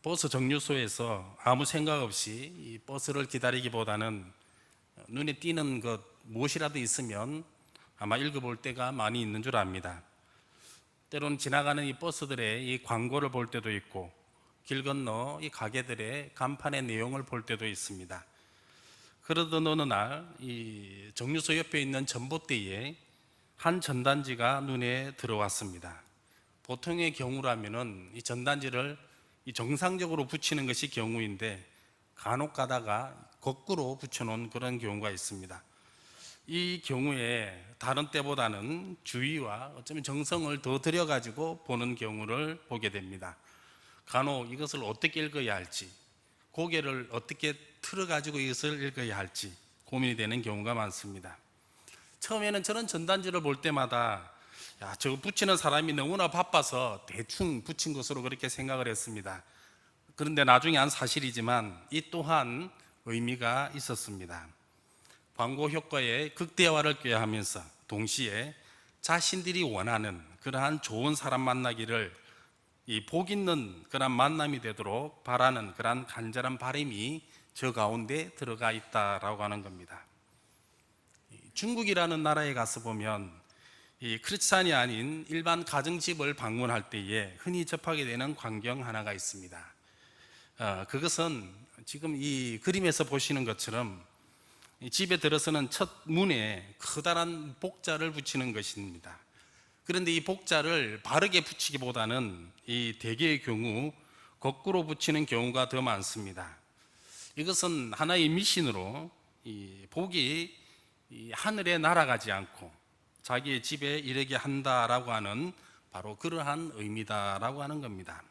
버스 정류소에서 아무 생각 없이 이 버스를 기다리기보다는 눈에 띄는 것 무엇이라도 있으면 아마 읽어볼 때가 많이 있는 줄 압니다. 때로는 지나가는 이 버스들의 이 광고를 볼 때도 있고, 길 건너 이 가게들의 간판의 내용을 볼 때도 있습니다. 그러던 어느 날 이 정류소 옆에 있는 전봇대에 한 전단지가 눈에 들어왔습니다. 보통의 경우라면은 이 전단지를 정상적으로 붙이는 것이 경우인데, 간혹 가다가 거꾸로 붙여놓은 그런 경우가 있습니다. 이 경우에 다른 때보다는 주의와 어쩌면 정성을 더 들여가지고 보는 경우를 보게 됩니다. 간혹 이것을 어떻게 읽어야 할지, 고개를 어떻게 틀어가지고 이것을 읽어야 할지 고민이 되는 경우가 많습니다. 처음에는 저런 전단지를 볼 때마다 저거 붙이는 사람이 너무나 바빠서 대충 붙인 것으로 그렇게 생각을 했습니다. 그런데 나중에 한 사실이지만 이 또한 의미가 있었습니다. 광고 효과의 극대화를 꾀하면서 동시에 자신들이 원하는 그러한 좋은 사람 만나기를 이 복 있는 그런 만남이 되도록 바라는 그러한 간절한 바람이 저 가운데 들어가 있다라고 하는 겁니다. 중국이라는 나라에 가서 보면 이 크리스찬이 아닌 일반 가정집을 방문할 때에 흔히 접하게 되는 광경 하나가 있습니다. 그것은 지금 이 그림에서 보시는 것처럼 집에 들어서는 첫 문에 커다란 복자를 붙이는 것입니다. 그런데 이 복자를 바르게 붙이기보다는 이 대개의 경우 거꾸로 붙이는 경우가 더 많습니다. 이것은 하나의 미신으로 이 복이 이 하늘에 날아가지 않고 자기의 집에 이르게 한다라고 하는 바로 그러한 의미다라고 하는 겁니다.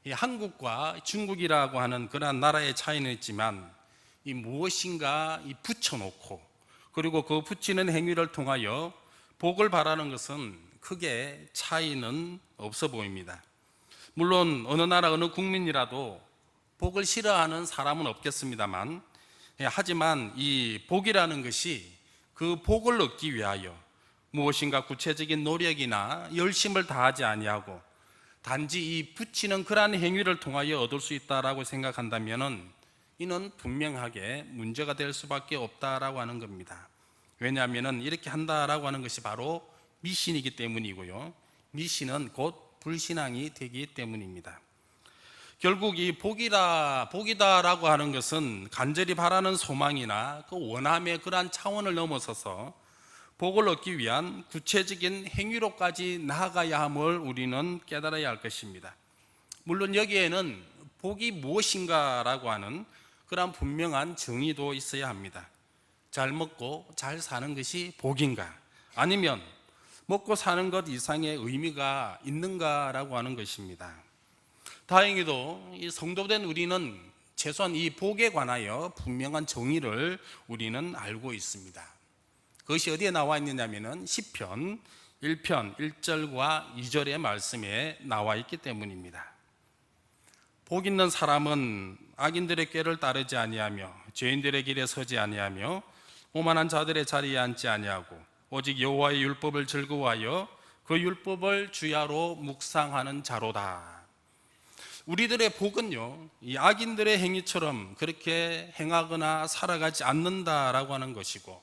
이 한국과 중국이라고 하는 그러한 나라의 차이는 있지만, 이 무엇인가 이 붙여놓고 그리고 그 붙이는 행위를 통하여 복을 바라는 것은 크게 차이는 없어 보입니다. 물론 어느 나라 어느 국민이라도 복을 싫어하는 사람은 없겠습니다만, 하지만 이 복이라는 것이 그 복을 얻기 위하여 무엇인가 구체적인 노력이나 열심을 다하지 아니하고 단지 이 붙이는 그러한 행위를 통하여 얻을 수 있다라고 생각한다면 이는 분명하게 문제가 될 수밖에 없다라고 하는 겁니다. 왜냐하면 이렇게 한다라고 하는 것이 바로 미신이기 때문이고요, 미신은 곧 불신앙이 되기 때문입니다. 결국 이 복이다라고 하는 것은 간절히 바라는 소망이나 그 원함의 그러한 차원을 넘어서서 복을 얻기 위한 구체적인 행위로까지 나아가야 함을 우리는 깨달아야 할 것입니다. 물론 여기에는 복이 무엇인가라고 하는 그러한 분명한 정의도 있어야 합니다. 잘 먹고 잘 사는 것이 복인가, 아니면 먹고 사는 것 이상의 의미가 있는가라고 하는 것입니다. 다행히도 이 성도된 우리는 최소한 이 복에 관하여 분명한 정의를 우리는 알고 있습니다. 그것이 어디에 나와 있느냐면은 시편 1편 1절과 2절의 말씀에 나와 있기 때문입니다. 복 있는 사람은 악인들의 꾀를 따르지 아니하며 죄인들의 길에 서지 아니하며 오만한 자들의 자리에 앉지 아니하고 오직 여호와의 율법을 즐거워하여 그 율법을 주야로 묵상하는 자로다. 우리들의 복은요, 이 악인들의 행위처럼 그렇게 행하거나 살아가지 않는다라고 하는 것이고,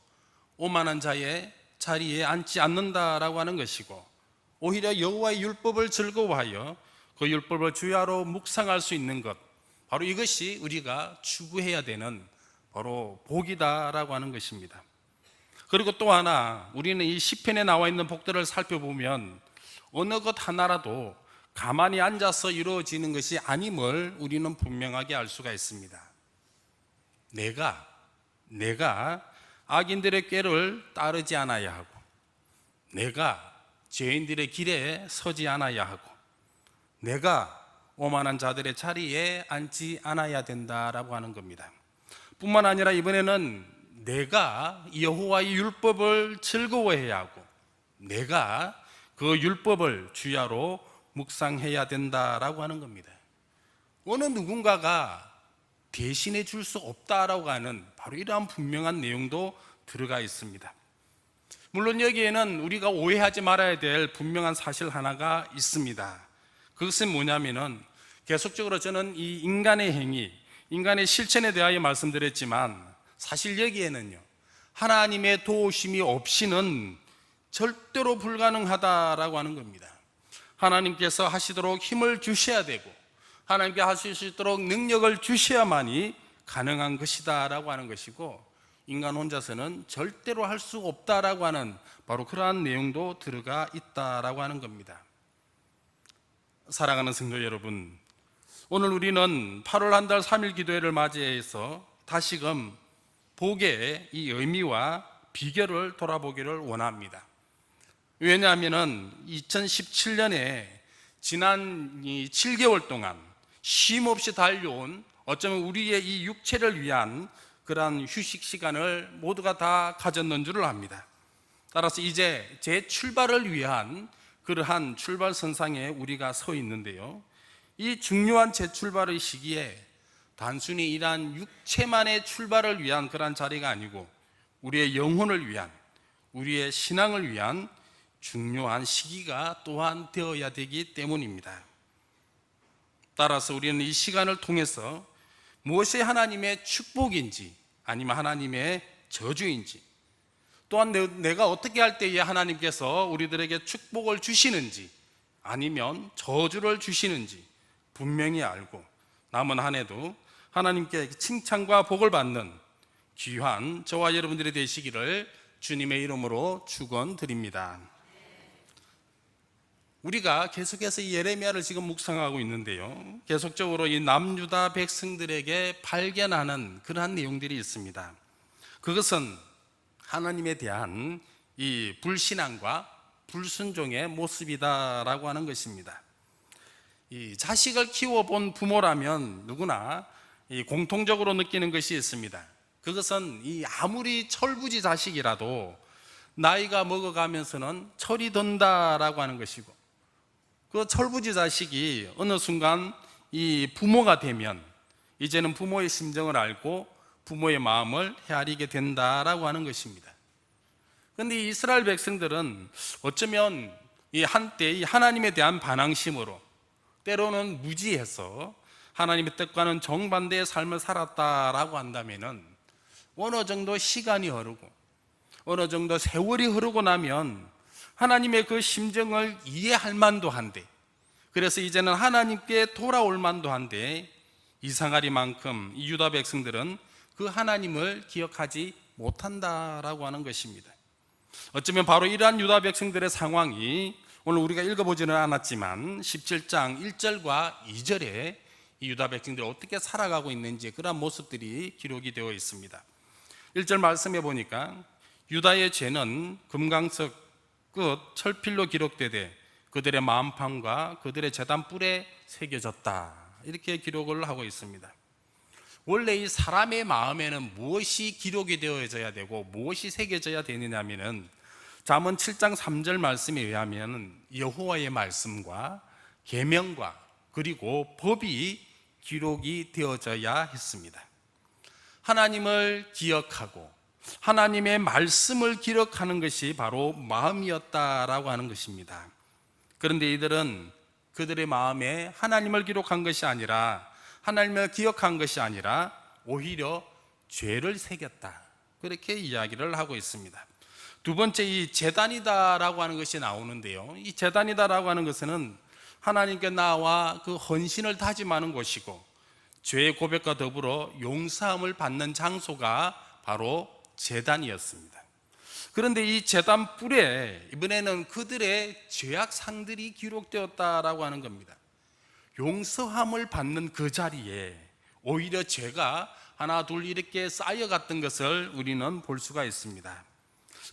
오만한 자의 자리에 앉지 않는다라고 하는 것이고, 오히려 여호와의 율법을 즐거워하여 그 율법을 주야로 묵상할 수 있는 것, 바로 이것이 우리가 추구해야 되는 바로 복이다라고 하는 것입니다. 그리고 또 하나, 우리는 이 시편에 나와 있는 복들을 살펴보면 어느 것 하나라도 가만히 앉아서 이루어지는 것이 아님을 우리는 분명하게 알 수가 있습니다. 내가 악인들의 꾀를 따르지 않아야 하고, 내가 죄인들의 길에 서지 않아야 하고, 내가 오만한 자들의 자리에 앉지 않아야 된다라고 하는 겁니다. 뿐만 아니라 이번에는 내가 여호와의 율법을 즐거워해야 하고, 내가 그 율법을 주야로 묵상해야 된다라고 하는 겁니다. 어느 누군가가 대신해 줄 수 없다라고 하는 바로 이러한 분명한 내용도 들어가 있습니다. 물론 여기에는 우리가 오해하지 말아야 될 분명한 사실 하나가 있습니다. 그것은 뭐냐면은 계속적으로 저는 이 인간의 행위, 인간의 실천에 대하여 말씀드렸지만 사실 여기에는요, 하나님의 도우심이 없이는 절대로 불가능하다라고 하는 겁니다. 하나님께서 하시도록 힘을 주셔야 되고 하나님께 하실 수 있도록 능력을 주셔야만이 가능한 것이다 라고 하는 것이고, 인간 혼자서는 절대로 할 수 없다라고 하는 바로 그러한 내용도 들어가 있다라고 하는 겁니다. 사랑하는 성도 여러분, 오늘 우리는 8월 한 달 3일 기도회를 맞이해서 다시금 복의 이 의미와 비결을 돌아보기를 원합니다. 왜냐하면 2017년에 지난 7개월 동안 쉼없이 달려온, 어쩌면 우리의 이 육체를 위한 그러한 휴식 시간을 모두가 다 가졌는 줄을 압니다. 따라서 이제 재출발을 위한 그러한 출발선상에 우리가 서 있는데요, 이 중요한 재출발의 시기에 단순히 이러한 육체만의 출발을 위한 그러한 자리가 아니고 우리의 영혼을 위한, 우리의 신앙을 위한 중요한 시기가 또한 되어야 되기 때문입니다. 따라서 우리는 이 시간을 통해서 무엇이 하나님의 축복인지 아니면 하나님의 저주인지, 또한 내가 어떻게 할 때에 하나님께서 우리들에게 축복을 주시는지 아니면 저주를 주시는지 분명히 알고 남은 한 해도 하나님께 칭찬과 복을 받는 귀한 저와 여러분들이 되시기를 주님의 이름으로 축원드립니다. 우리가 계속해서 이 예레미야를 지금 묵상하고 있는데요, 계속적으로 이 남유다 백성들에게 발견하는 그러한 내용들이 있습니다. 그것은 하나님에 대한 이 불신앙과 불순종의 모습이다라고 하는 것입니다. 이 자식을 키워본 부모라면 누구나 이 공통적으로 느끼는 것이 있습니다. 그것은 이 아무리 철부지 자식이라도 나이가 먹어가면서는 철이 든다라고 하는 것이고, 그 철부지 자식이 어느 순간 이 부모가 되면 이제는 부모의 심정을 알고 부모의 마음을 헤아리게 된다라고 하는 것입니다. 그런데 이스라엘 백성들은 어쩌면 이 한때 이 하나님에 대한 반항심으로 때로는 무지해서 하나님의 뜻과는 정반대의 삶을 살았다라고 한다면은 어느 정도 시간이 흐르고 어느 정도 세월이 흐르고 나면 하나님의 그 심정을 이해할 만도 한데, 그래서 이제는 하나님께 돌아올 만도 한데, 이상하리만큼 이 유다 백성들은 그 하나님을 기억하지 못한다라고 하는 것입니다. 어쩌면 바로 이러한 유다 백성들의 상황이 오늘 우리가 읽어보지는 않았지만 17장 1절과 2절에 이 유다 백성들이 어떻게 살아가고 있는지 그런 모습들이 기록이 되어 있습니다. 1절 말씀해 보니까 유다의 죄는 금강석 끝 철필로 기록되되 그들의 마음판과 그들의 제단 뿔에 새겨졌다, 이렇게 기록을 하고 있습니다. 원래 이 사람의 마음에는 무엇이 기록이 되어져야 되고 무엇이 새겨져야 되느냐면은 잠언 7장 3절 말씀에 의하면 여호와의 말씀과 계명과 그리고 법이 기록이 되어져야 했습니다. 하나님을 기억하고 하나님의 말씀을 기록하는 것이 바로 마음이었다라고 하는 것입니다. 그런데 이들은 그들의 마음에 하나님을 기록한 것이 아니라, 하나님을 기억한 것이 아니라 오히려 죄를 새겼다, 그렇게 이야기를 하고 있습니다. 두 번째, 이 제단이다라고 하는 것이 나오는데요, 이 제단이다라고 하는 것은 하나님께 나와 그 헌신을 다짐하는 곳이고 죄의 고백과 더불어 용서함을 받는 장소가 바로 제단이었습니다. 그런데 이 제단 뿔에 이번에는 그들의 죄악상들이 기록되었다라고 하는 겁니다. 용서함을 받는 그 자리에 오히려 죄가 하나 둘 이렇게 쌓여갔던 것을 우리는 볼 수가 있습니다.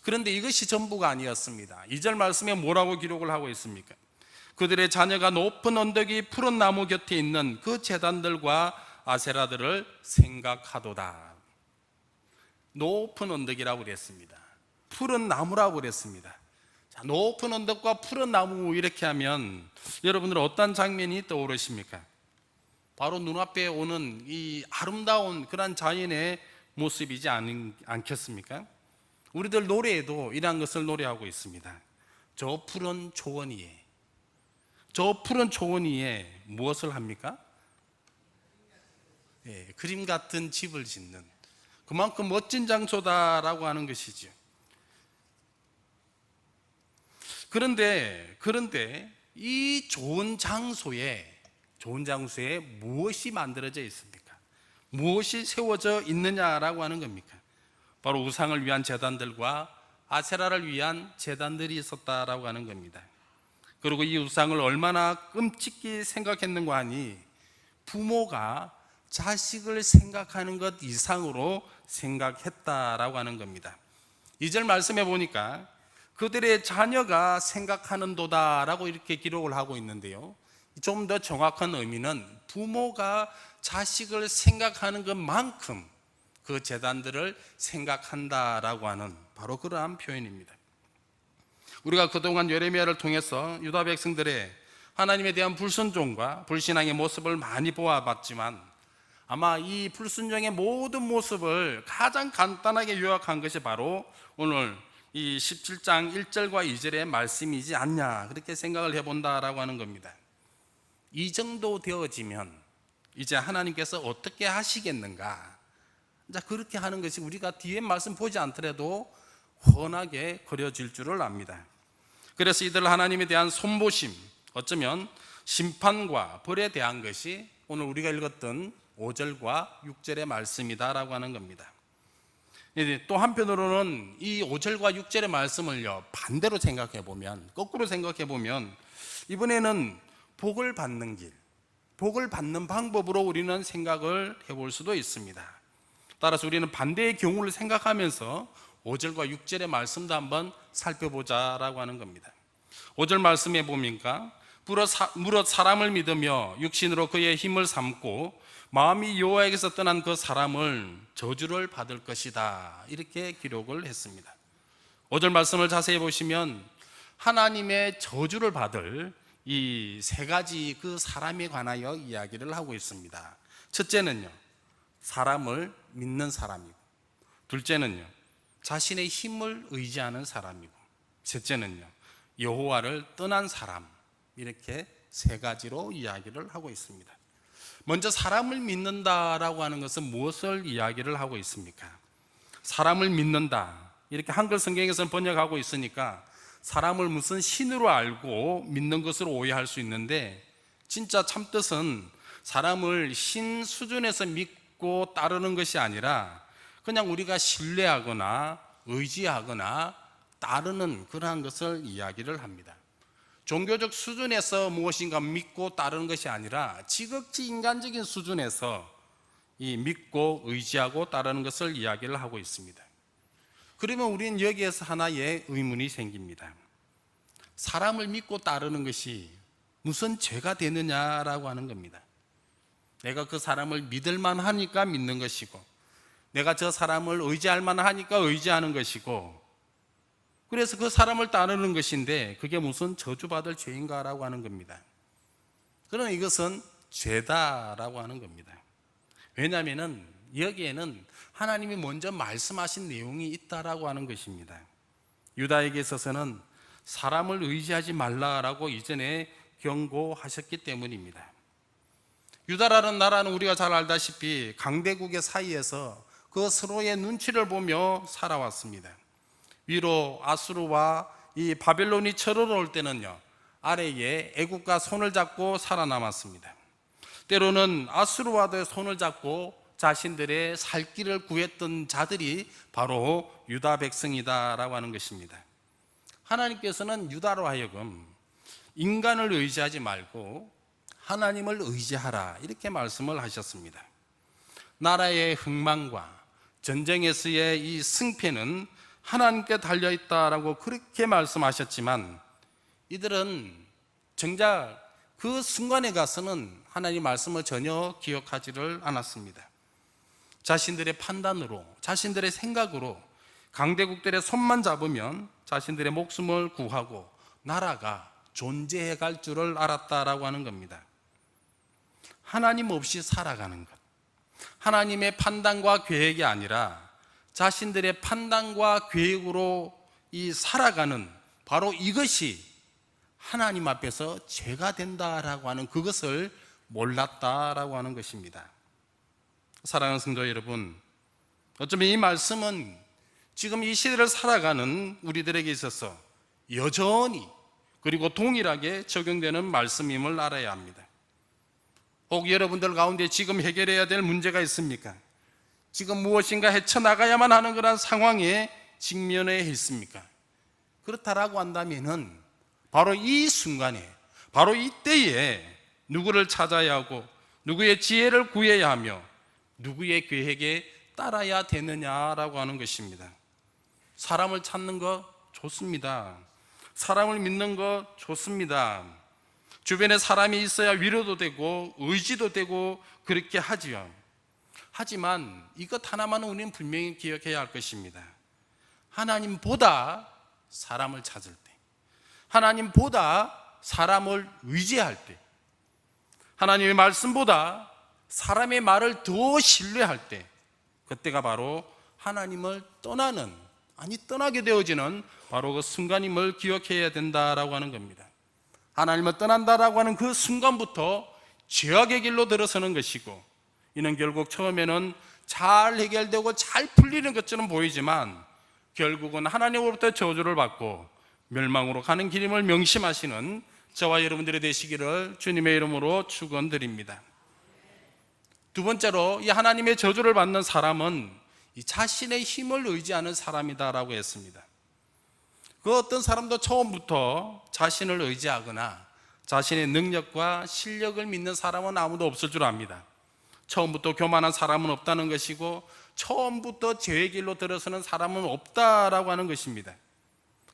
그런데 이것이 전부가 아니었습니다. 2절 말씀에 뭐라고 기록을 하고 있습니까? 그들의 자녀가 높은 언덕이 푸른 나무 곁에 있는 그 제단들과 아세라들을 생각하도다. 높은 언덕이라고 그랬습니다. 푸른 나무라고 그랬습니다. 자, 높은 언덕과 푸른 나무 이렇게 하면 여러분들 어떤 장면이 떠오르십니까? 바로 눈앞에 오는 이 아름다운 그런 자연의 모습이지 않겠습니까? 우리들 노래에도 이러한 것을 노래하고 있습니다. 저 푸른 초원 위에, 저 푸른 초원 위에 무엇을 합니까? 그림 같은 집을 짓는, 그만큼 멋진 장소다라고 하는 것이죠. 그런데 이 좋은 장소에 무엇이 만들어져 있습니까? 무엇이 세워져 있느냐라고 하는 겁니까? 바로 우상을 위한 제단들과 아세라를 위한 제단들이 있었다라고 하는 겁니다. 그리고 이 우상을 얼마나 끔찍히 생각했는가 하니 부모가 자식을 생각하는 것 이상으로 생각했다라고 하는 겁니다. 2절 말씀해 보니까 그들의 자녀가 생각하는도다라고 이렇게 기록을 하고 있는데요, 좀 더 정확한 의미는 부모가 자식을 생각하는 것만큼 그 제단들을 생각한다라고 하는 바로 그러한 표현입니다. 우리가 그동안 예레미야를 통해서 유다 백성들의 하나님에 대한 불순종과 불신앙의 모습을 많이 보아봤지만, 아마 이 불순종의 모든 모습을 가장 간단하게 요약한 것이 바로 오늘 이 17장 1절과 2절의 말씀이지 않냐, 그렇게 생각을 해본다라고 하는 겁니다. 이 정도 되어지면 이제 하나님께서 어떻게 하시겠는가, 자, 그렇게 하는 것이 우리가 뒤에 말씀 보지 않더라도 훤하게 그려질 줄을 압니다. 그래서 이들 하나님에 대한 손보심, 어쩌면 심판과 벌에 대한 것이 오늘 우리가 읽었던 5절과 6절의 말씀이다라고 하는 겁니다. 또 한편으로는 이 5절과 6절의 말씀을요, 반대로 생각해 보면, 거꾸로 생각해 보면, 이번에는 복을 받는 길, 복을 받는 방법으로 우리는 생각을 해볼 수도 있습니다. 따라서 우리는 반대의 경우를 생각하면서 5절과 6절의 말씀도 한번 살펴보자라고 하는 겁니다. 5절 말씀에 보니까 무릇 사람을 믿으며 육신으로 그의 힘을 삼고 마음이 여호와에게서 떠난 그 사람을 저주를 받을 것이다, 이렇게 기록을 했습니다. 5절 말씀을 자세히 보시면 하나님의 저주를 받을 이 세 가지 그 사람에 관하여 이야기를 하고 있습니다. 첫째는요, 사람을 믿는 사람이고, 둘째는요, 자신의 힘을 의지하는 사람이고, 셋째는요, 여호와를 떠난 사람, 이렇게 세 가지로 이야기를 하고 있습니다. 먼저 사람을 믿는다라고 하는 것은 무엇을 이야기를 하고 있습니까? 사람을 믿는다, 이렇게 한글 성경에서는 번역하고 있으니까 사람을 무슨 신으로 알고 믿는 것으로 오해할 수 있는데, 진짜 참뜻은 사람을 신 수준에서 믿고 따르는 것이 아니라 그냥 우리가 신뢰하거나 의지하거나 따르는 그러한 것을 이야기를 합니다. 종교적 수준에서 무엇인가 믿고 따르는 것이 아니라 지극히 인간적인 수준에서 이 믿고 의지하고 따르는 것을 이야기를 하고 있습니다. 그러면 우리는 여기에서 하나의 의문이 생깁니다. 사람을 믿고 따르는 것이 무슨 죄가 되느냐라고 하는 겁니다. 내가 그 사람을 믿을 만하니까 믿는 것이고, 내가 저 사람을 의지할 만하니까 의지하는 것이고, 그래서 그 사람을 따르는 것인데 그게 무슨 저주받을 죄인가라고 하는 겁니다. 그러나 이것은 죄다라고 하는 겁니다. 왜냐하면 여기에는 하나님이 먼저 말씀하신 내용이 있다라고 하는 것입니다. 유다에게 있어서는 사람을 의지하지 말라라고 이전에 경고하셨기 때문입니다. 유다라는 나라는 우리가 잘 알다시피 강대국의 사이에서 그 서로의 눈치를 보며 살아왔습니다. 위로 아수르와 이 바벨론이 쳐들어올 때는요, 아래에 애국과 손을 잡고 살아남았습니다. 때로는 아수르와도 손을 잡고 자신들의 살 길을 구했던 자들이 바로 유다 백성이다라고 하는 것입니다. 하나님께서는 유다로 하여금 인간을 의지하지 말고 하나님을 의지하라, 이렇게 말씀을 하셨습니다. 나라의 흥망과 전쟁에서의 이 승패는 하나님께 달려있다라고 그렇게 말씀하셨지만, 이들은 정작 그 순간에 가서는 하나님 말씀을 전혀 기억하지를 않았습니다. 자신들의 판단으로, 자신들의 생각으로 강대국들의 손만 잡으면 자신들의 목숨을 구하고 나라가 존재해 갈 줄을 알았다라고 하는 겁니다. 하나님 없이 살아가는 것, 하나님의 판단과 계획이 아니라 자신들의 판단과 계획으로 이 살아가는 바로 이것이 하나님 앞에서 죄가 된다라고 하는 그것을 몰랐다라고 하는 것입니다. 사랑하는 성도 여러분, 어쩌면 이 말씀은 지금 이 시대를 살아가는 우리들에게 있어서 여전히 그리고 동일하게 적용되는 말씀임을 알아야 합니다. 혹 여러분들 가운데 지금 해결해야 될 문제가 있습니까? 지금 무엇인가 헤쳐나가야만 하는 그런 상황에 직면해 있습니까? 그렇다라고 한다면은 바로 이 순간에, 바로 이때에 누구를 찾아야 하고 누구의 지혜를 구해야 하며 누구의 계획에 따라야 되느냐라고 하는 것입니다. 사람을 찾는 거 좋습니다. 사람을 믿는 거 좋습니다. 주변에 사람이 있어야 위로도 되고 의지도 되고 그렇게 하지요. 하지만 이것 하나만은 우리는 분명히 기억해야 할 것입니다. 하나님보다 사람을 찾을 때, 하나님보다 사람을 의지할 때, 하나님의 말씀보다 사람의 말을 더 신뢰할 때, 그때가 바로 하나님을 떠나게 되어지는 바로 그 순간임을 기억해야 된다라고 하는 겁니다. 하나님을 떠난다라고 하는 그 순간부터 죄악의 길로 들어서는 것이고, 이는 결국 처음에는 잘 해결되고 잘 풀리는 것처럼 보이지만 결국은 하나님으로부터 저주를 받고 멸망으로 가는 길임을 명심하시는 저와 여러분들이 되시기를 주님의 이름으로 축원드립니다. 두 번째로, 이 하나님의 저주를 받는 사람은 이 자신의 힘을 의지하는 사람이다라고 했습니다. 그 어떤 사람도 처음부터 자신을 의지하거나 자신의 능력과 실력을 믿는 사람은 아무도 없을 줄 압니다. 처음부터 교만한 사람은 없다는 것이고 처음부터 죄의 길로 들어서는 사람은 없다라고 하는 것입니다.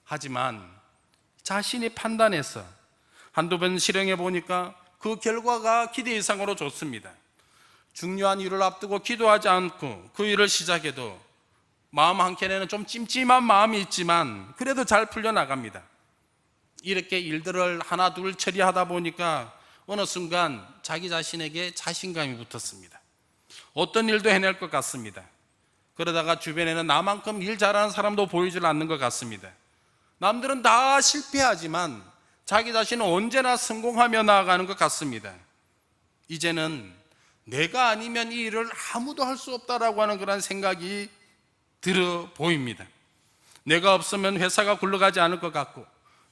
하지만 자신이 판단해서 한두 번 실행해 보니까 그 결과가 기대 이상으로 좋습니다. 중요한 일을 앞두고 기도하지 않고 그 일을 시작해도 마음 한켠에는 좀 찜찜한 마음이 있지만 그래도 잘 풀려나갑니다. 이렇게 일들을 하나 둘 처리하다 보니까 어느 순간 자기 자신에게 자신감이 붙었습니다. 어떤 일도 해낼 것 같습니다. 그러다가 주변에는 나만큼 일 잘하는 사람도 보이질 않는 것 같습니다. 남들은 다 실패하지만 자기 자신은 언제나 성공하며 나아가는 것 같습니다. 이제는 내가 아니면 이 일을 아무도 할 수 없다라고 하는 그런 생각이 들어 보입니다. 내가 없으면 회사가 굴러가지 않을 것 같고,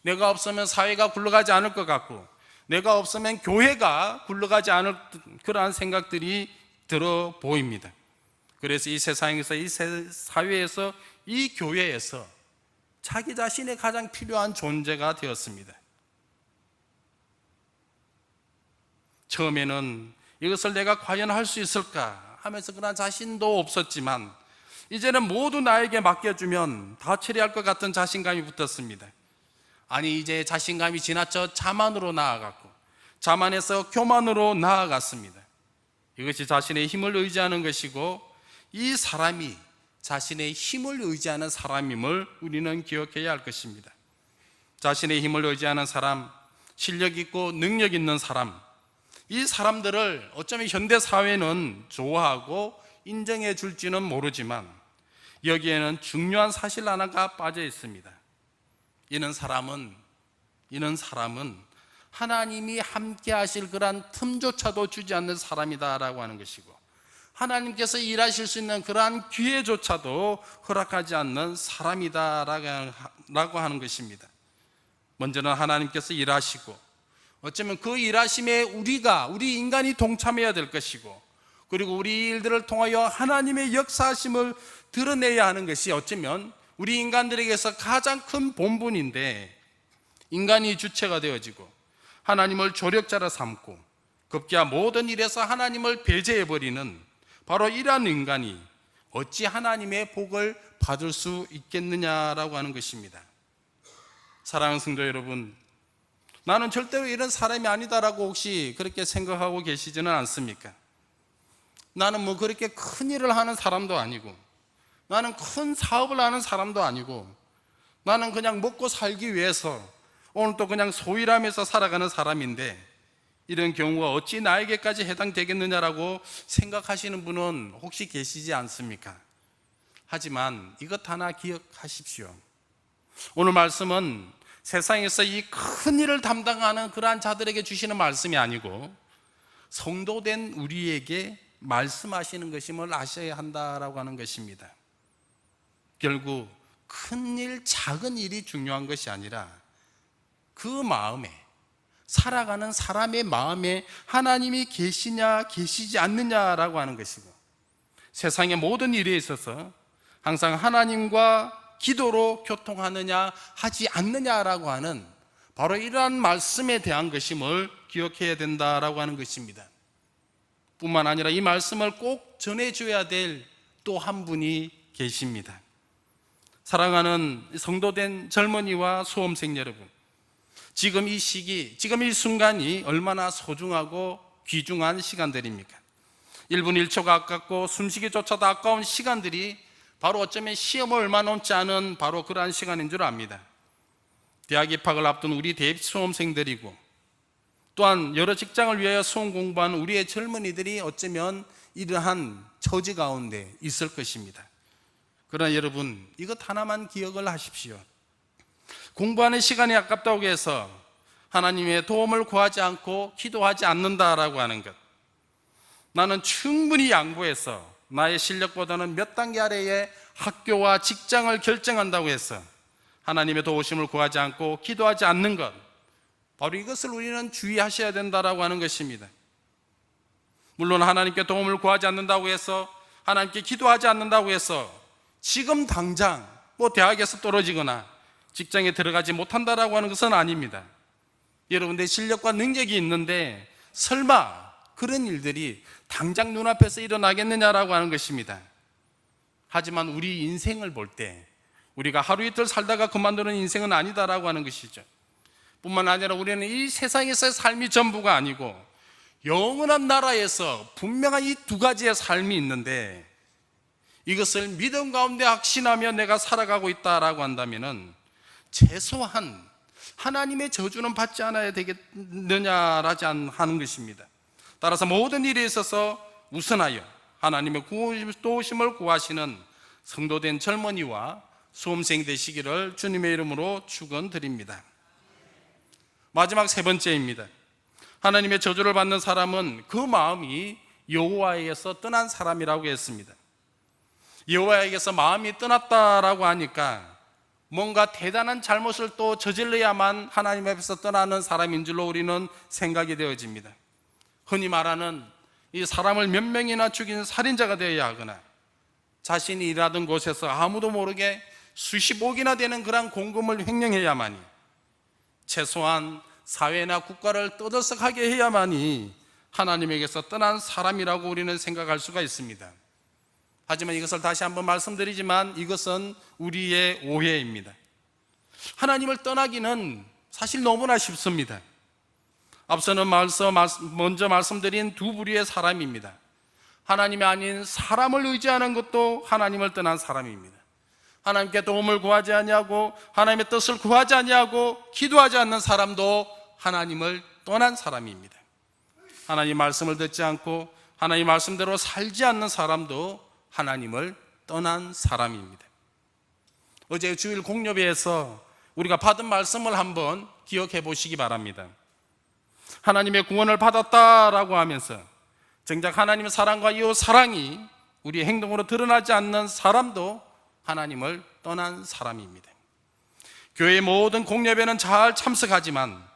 내가 없으면 사회가 굴러가지 않을 것 같고, 내가 없으면 교회가 굴러가지 않을 그러한 생각들이 들어 보입니다. 그래서 이 세상에서, 이 사회에서, 이 교회에서 자기 자신의 가장 필요한 존재가 되었습니다. 처음에는 이것을 내가 과연 할 수 있을까 하면서 그런 자신도 없었지만 이제는 모두 나에게 맡겨주면 다 처리할 것 같은 자신감이 붙었습니다. 아니, 이제 자신감이 지나쳐 자만으로 나아갔고 자만에서 교만으로 나아갔습니다. 이것이 자신의 힘을 의지하는 것이고 이 사람이 자신의 힘을 의지하는 사람임을 우리는 기억해야 할 것입니다. 자신의 힘을 의지하는 사람, 실력 있고 능력 있는 사람, 이 사람들을 어쩌면 현대사회는 좋아하고 인정해 줄지는 모르지만 여기에는 중요한 사실 하나가 빠져 있습니다. 이는 사람은 하나님이 함께 하실 그러한 틈조차도 주지 않는 사람이다라고 하는 것이고, 하나님께서 일하실 수 있는 그러한 기회조차도 허락하지 않는 사람이다라고 하는 것입니다. 먼저는 하나님께서 일하시고 어쩌면 그 일하심에 우리 인간이 동참해야 될 것이고, 그리고 우리 일들을 통하여 하나님의 역사하심을 드러내야 하는 것이 어쩌면 우리 인간들에게서 가장 큰 본분인데, 인간이 주체가 되어지고 하나님을 조력자로 삼고 급기야 모든 일에서 하나님을 배제해버리는 바로 이러한 인간이 어찌 하나님의 복을 받을 수 있겠느냐라고 하는 것입니다. 사랑하는 성도 여러분, 나는 절대로 이런 사람이 아니다라고 혹시 그렇게 생각하고 계시지는 않습니까? 나는 뭐 그렇게 큰 일을 하는 사람도 아니고, 나는 큰 사업을 하는 사람도 아니고, 나는 그냥 먹고 살기 위해서 오늘 또 그냥 소일하면서 살아가는 사람인데, 이런 경우가 어찌 나에게까지 해당되겠느냐라고 생각하시는 분은 혹시 계시지 않습니까? 하지만 이것 하나 기억하십시오. 오늘 말씀은 세상에서 이 큰 일을 담당하는 그러한 자들에게 주시는 말씀이 아니고 성도된 우리에게 말씀하시는 것임을 아셔야 한다라고 하는 것입니다. 결국 큰 일, 작은 일이 중요한 것이 아니라 그 마음에, 살아가는 사람의 마음에 하나님이 계시냐 계시지 않느냐라고 하는 것이고, 세상의 모든 일에 있어서 항상 하나님과 기도로 교통하느냐 하지 않느냐라고 하는 바로 이러한 말씀에 대한 것임을 기억해야 된다라고 하는 것입니다. 뿐만 아니라 이 말씀을 꼭 전해줘야 될 또 한 분이 계십니다. 사랑하는 성도된 젊은이와 수험생 여러분, 지금 이 시기, 지금 이 순간이 얼마나 소중하고 귀중한 시간들입니까? 1분 1초가 아깝고 숨쉬기조차도 아까운 시간들이 바로 어쩌면 시험을 얼마 남지 않은 바로 그러한 시간인 줄 압니다. 대학 입학을 앞둔 우리 대입 수험생들이고, 또한 여러 직장을 위하여 수험 공부하는 우리의 젊은이들이 어쩌면 이러한 처지 가운데 있을 것입니다. 그러나 여러분, 이것 하나만 기억을 하십시오. 공부하는 시간이 아깝다고 해서 하나님의 도움을 구하지 않고 기도하지 않는다라고 하는 것, 나는 충분히 양보해서 나의 실력보다는 몇 단계 아래의 학교와 직장을 결정한다고 해서 하나님의 도우심을 구하지 않고 기도하지 않는 것, 바로 이것을 우리는 주의하셔야 된다라고 하는 것입니다. 물론 하나님께 도움을 구하지 않는다고 해서, 하나님께 기도하지 않는다고 해서 지금 당장 대학에서 떨어지거나 직장에 들어가지 못한다라고 하는 것은 아닙니다. 여러분들 실력과 능력이 있는데 설마 그런 일들이 당장 눈앞에서 일어나겠느냐라고 하는 것입니다. 하지만 우리 인생을 볼 때 우리가 하루 이틀 살다가 그만두는 인생은 아니다라고 하는 것이죠. 뿐만 아니라 우리는 이 세상에서의 삶이 전부가 아니고 영원한 나라에서 분명한 이 두 가지의 삶이 있는데, 이것을 믿음 가운데 확신하며 내가 살아가고 있다라고 한다면은 최소한 하나님의 저주는 받지 않아야 되겠느냐라지 하는 것입니다. 따라서 모든 일에 있어서 우선하여 하나님의 도우심을 구하시는 성도된 젊은이와 수험생 되시기를 주님의 이름으로 축원드립니다. 마지막 세 번째입니다. 하나님의 저주를 받는 사람은 그 마음이 여호와에게서 떠난 사람이라고 했습니다. 여호와에게서 마음이 떠났다라고 하니까 뭔가 대단한 잘못을 또 저질러야만 하나님 앞에서 떠나는 사람인 줄로 우리는 생각이 되어집니다. 흔히 말하는 이 사람을 몇 명이나 죽인 살인자가 되어야 하거나, 자신이 일하던 곳에서 아무도 모르게 수십억이나 되는 그런 공금을 횡령해야만이, 최소한 사회나 국가를 떠들썩하게 해야만이 하나님에게서 떠난 사람이라고 우리는 생각할 수가 있습니다. 하지만 이것을 다시 한번 말씀드리지만 이것은 우리의 오해입니다. 하나님을 떠나기는 사실 너무나 쉽습니다. 앞서는 먼저 말씀드린 두 부류의 사람입니다. 하나님이 아닌 사람을 의지하는 것도 하나님을 떠난 사람입니다. 하나님께 도움을 구하지 아니하고 하나님의 뜻을 구하지 아니하고 기도하지 않는 사람도 하나님을 떠난 사람입니다. 하나님 말씀을 듣지 않고 하나님 말씀대로 살지 않는 사람도 하나님을 떠난 사람입니다. 어제 주일 공예배에서 우리가 받은 말씀을 한번 기억해 보시기 바랍니다. 하나님의 구원을 받았다라고 하면서 정작 하나님의 사랑과 이웃 사랑이 우리의 행동으로 드러나지 않는 사람도 하나님을 떠난 사람입니다. 교회의 모든 공예배는 잘 참석하지만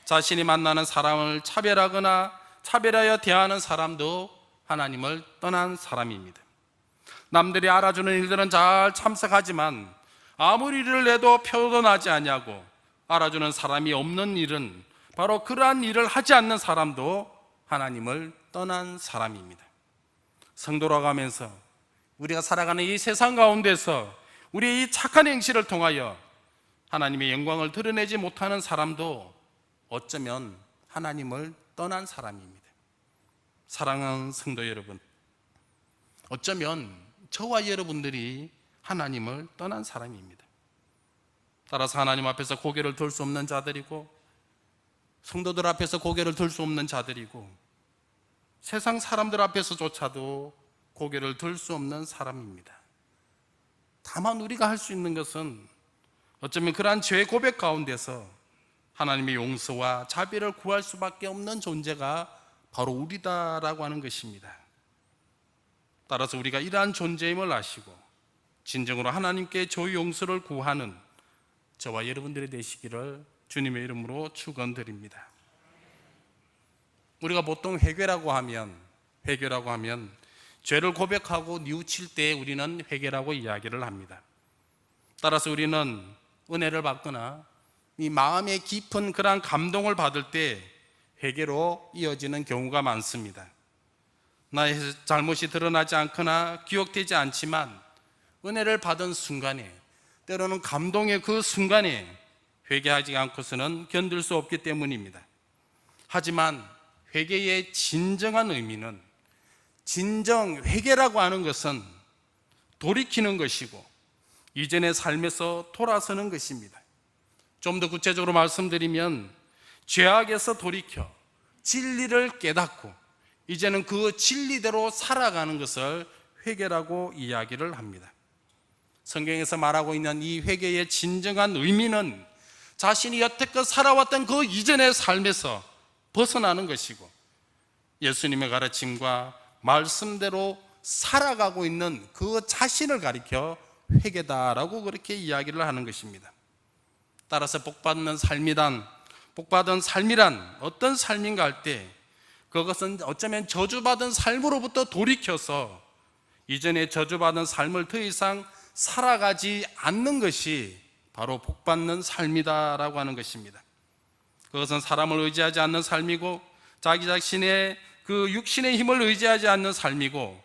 자신이 만나는 사람을 차별하거나 차별하여 대하는 사람도 하나님을 떠난 사람입니다. 남들이 알아주는 일들은 잘 참석하지만 아무리 일을 해도 표도 나지 아니하고 알아주는 사람이 없는 일은 바로 그러한 일을 하지 않는 사람도 하나님을 떠난 사람입니다. 성도라고 하면서 우리가 살아가는 이 세상 가운데서 우리의 이 착한 행실을 통하여 하나님의 영광을 드러내지 못하는 사람도 어쩌면 하나님을 떠난 사람입니다. 사랑하는 성도 여러분, 어쩌면 저와 여러분들이 하나님을 떠난 사람입니다. 따라서 하나님 앞에서 고개를 들 수 없는 자들이고, 성도들 앞에서 고개를 들 수 없는 자들이고, 세상 사람들 앞에서조차도 고개를 들 수 없는 사람입니다. 다만 우리가 할 수 있는 것은 어쩌면 그러한 죄 고백 가운데서 하나님의 용서와 자비를 구할 수밖에 없는 존재가 바로 우리다라고 하는 것입니다. 따라서 우리가 이러한 존재임을 아시고 진정으로 하나님께 저희 용서를 구하는 저와 여러분들이 되시기를 주님의 이름으로 축원드립니다. 우리가 보통 회개라고 하면 죄를 고백하고 뉘우칠 때 우리는 회개라고 이야기를 합니다. 따라서 우리는 은혜를 받거나 이 마음의 깊은 그러한 감동을 받을 때 회개로 이어지는 경우가 많습니다. 나의 잘못이 드러나지 않거나 기억되지 않지만 은혜를 받은 순간에, 때로는 감동의 그 순간에 회개하지 않고서는 견딜 수 없기 때문입니다. 하지만 회개의 진정한 의미는, 진정 회개라고 하는 것은 돌이키는 것이고 이전의 삶에서 돌아서는 것입니다. 좀 더 구체적으로 말씀드리면 죄악에서 돌이켜 진리를 깨닫고 이제는 그 진리대로 살아가는 것을 회개라고 이야기를 합니다. 성경에서 말하고 있는 이 회개의 진정한 의미는 자신이 여태껏 살아왔던 그 이전의 삶에서 벗어나는 것이고 예수님의 가르침과 말씀대로 살아가고 있는 그 자신을 가리켜 회개다라고 그렇게 이야기를 하는 것입니다. 따라서 복받은 삶이란 어떤 삶인가 할 때 그것은 어쩌면 저주받은 삶으로부터 돌이켜서 이전에 저주받은 삶을 더 이상 살아가지 않는 것이 바로 복받는 삶이다라고 하는 것입니다. 그것은 사람을 의지하지 않는 삶이고 자기 자신의 그 육신의 힘을 의지하지 않는 삶이고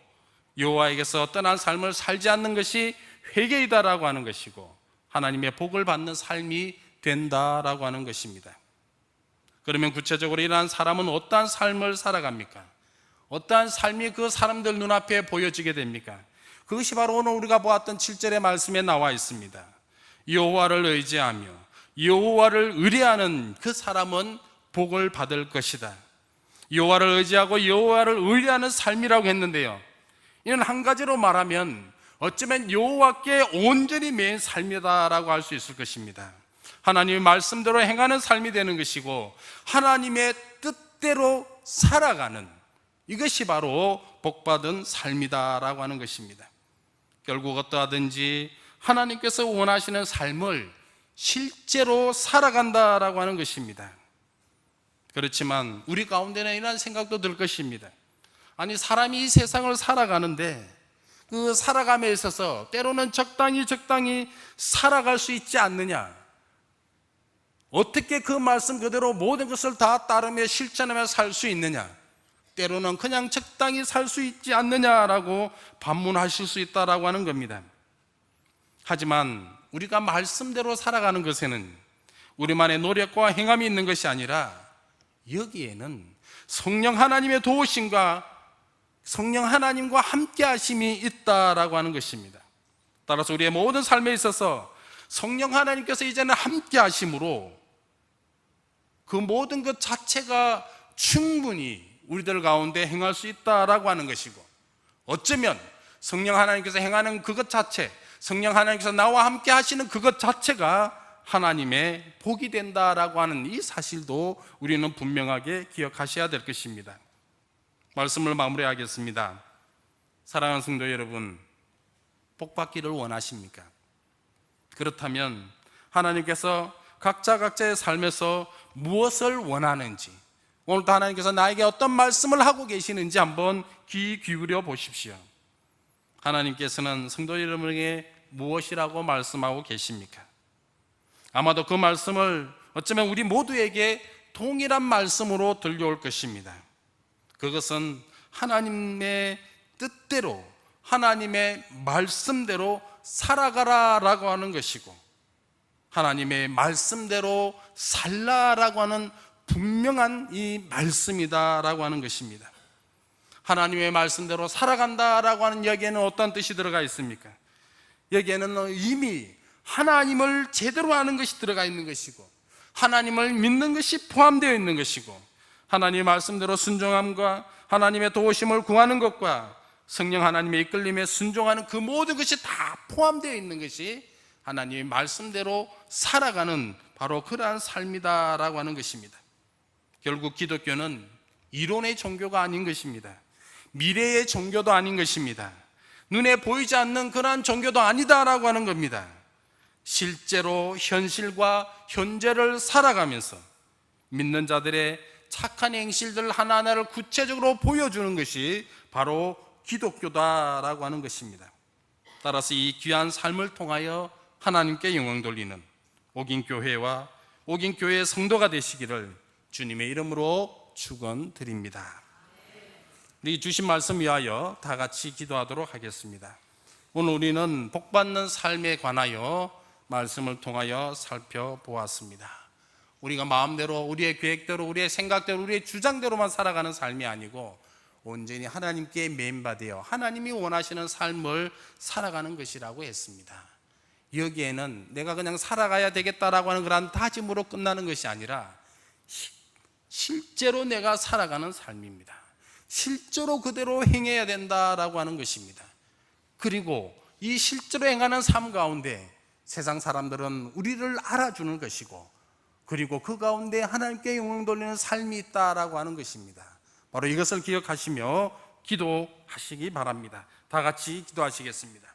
여호와에게서 떠난 삶을 살지 않는 것이 회개이다라고 하는 것이고 하나님의 복을 받는 삶이 된다라고 하는 것입니다. 그러면 구체적으로 이러한 사람은 어떠한 삶을 살아갑니까? 어떠한 삶이 그 사람들 눈앞에 보여지게 됩니까? 그것이 바로 오늘 우리가 보았던 7절의 말씀에 나와 있습니다. 여호와를 의지하며 여호와를 의뢰하는 그 사람은 복을 받을 것이다. 여호와를 의지하고 여호와를 의뢰하는 삶이라고 했는데요, 이는 한 가지로 말하면 어쩌면 여호와께 온전히 매인 삶이다라고 할 수 있을 것입니다. 하나님의 말씀대로 행하는 삶이 되는 것이고 하나님의 뜻대로 살아가는, 이것이 바로 복받은 삶이다라고 하는 것입니다. 결국 어떠하든지 하나님께서 원하시는 삶을 실제로 살아간다라고 하는 것입니다. 그렇지만 우리 가운데는 이런 생각도 들 것입니다. 아니, 사람이 이 세상을 살아가는데 그 살아감에 있어서 때로는 적당히 살아갈 수 있지 않느냐, 어떻게 그 말씀 그대로 모든 것을 다 따르며 실천하며 살 수 있느냐, 때로는 그냥 적당히 살 수 있지 않느냐라고 반문하실 수 있다라고 하는 겁니다. 하지만 우리가 말씀대로 살아가는 것에는 우리만의 노력과 행함이 있는 것이 아니라 여기에는 성령 하나님의 도우심과 성령 하나님과 함께 하심이 있다라고 하는 것입니다. 따라서 우리의 모든 삶에 있어서 성령 하나님께서 이제는 함께 하심으로 그 모든 것 자체가 충분히 우리들 가운데 행할 수 있다라고 하는 것이고, 어쩌면 성령 하나님께서 행하는 그것 자체, 성령 하나님께서 나와 함께 하시는 그것 자체가 하나님의 복이 된다라고 하는 이 사실도 우리는 분명하게 기억하셔야 될 것입니다. 말씀을 마무리하겠습니다. 사랑하는 성도 여러분, 복 받기를 원하십니까? 그렇다면 하나님께서 각자의 삶에서 무엇을 원하는지, 오늘도 하나님께서 나에게 어떤 말씀을 하고 계시는지 한번 귀 기울여 보십시오. 하나님께서는 성도 여러분에게 무엇이라고 말씀하고 계십니까? 아마도 그 말씀을 어쩌면 우리 모두에게 동일한 말씀으로 들려올 것입니다. 그것은 하나님의 뜻대로, 하나님의 말씀대로 살아가라라고 하는 것이고, 하나님의 말씀대로 살라라고 하는 분명한 이 말씀이다라고 하는 것입니다. 하나님의 말씀대로 살아간다라고 하는 여기에는 어떤 뜻이 들어가 있습니까? 여기에는 이미 하나님을 제대로 아는 것이 들어가 있는 것이고, 하나님을 믿는 것이 포함되어 있는 것이고, 하나님의 말씀대로 순종함과 하나님의 도우심을 구하는 것과 성령 하나님의 이끌림에 순종하는 그 모든 것이 다 포함되어 있는 것이 하나님의 말씀대로 살아가는 바로 그러한 삶이다라고 하는 것입니다. 결국 기독교는 이론의 종교가 아닌 것입니다. 미래의 종교도 아닌 것입니다. 눈에 보이지 않는 그러한 종교도 아니다라고 하는 겁니다. 실제로 현실과 현재를 살아가면서 믿는 자들의 착한 행실들 하나하나를 구체적으로 보여주는 것이 바로 기독교다라고 하는 것입니다. 따라서 이 귀한 삶을 통하여 하나님께 영광 돌리는 옥인교회와 옥인교회의 성도가 되시기를 주님의 이름으로 축원드립니다. 우리 주신 말씀 위하여 다 같이 기도하도록 하겠습니다. 오늘 우리는 복받는 삶에 관하여 말씀을 통하여 살펴보았습니다. 우리가 마음대로, 우리의 계획대로, 우리의 생각대로, 우리의 주장대로만 살아가는 삶이 아니고 온전히 하나님께 메인받아 하나님이 원하시는 삶을 살아가는 것이라고 했습니다. 여기에는 내가 그냥 살아가야 되겠다라고 하는 그런 다짐으로 끝나는 것이 아니라 실제로 내가 살아가는 삶입니다. 실제로 그대로 행해야 된다라고 하는 것입니다. 그리고 이 실제로 행하는 삶 가운데 세상 사람들은 우리를 알아주는 것이고, 그리고 그 가운데 하나님께 영광 돌리는 삶이 있다라고 하는 것입니다. 바로 이것을 기억하시며 기도하시기 바랍니다. 다 같이 기도하시겠습니다.